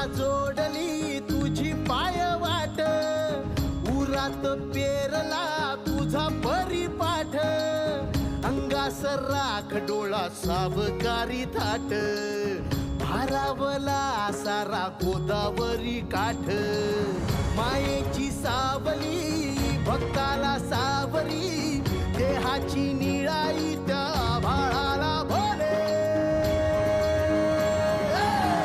जोडली तुझी पाय वाट, उरात पेरला तुझा परिपाठ, अंगास राख डोळा सावकारी थाट, भारावला सारा गोदावरी काठ, मायेची सावली भक्ताला सावरी, देहाची निळाई त्या भाळाला भोले.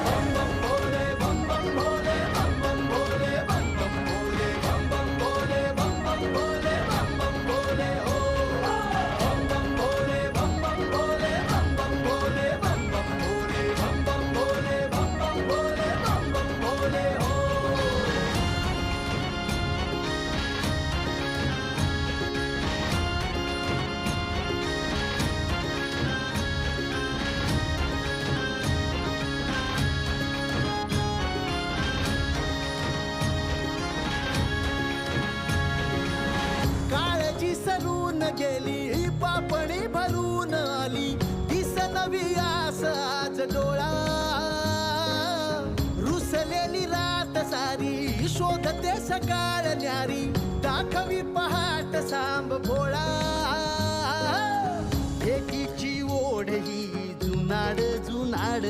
बम बम भोले, बम बम भोले, बम बम भोले, बम बम भोले, बम बम भोले, बम बम भोले, बम बम भोले हो. बम बम भोले, बम बम भोले, बम बम भोले, बम बम भोले, बम बम भोले, बम बम भोले, बम बम भोले हो. काळजी सरून गेली पापणी भरून आली, दिस नवी आस आज डोळा, रुसलेली रात सारी शोधते सकाळ न्यारी, दाखवी पहाट सांब भोळा. एकीची ओढ ही जुनाड जुनाड,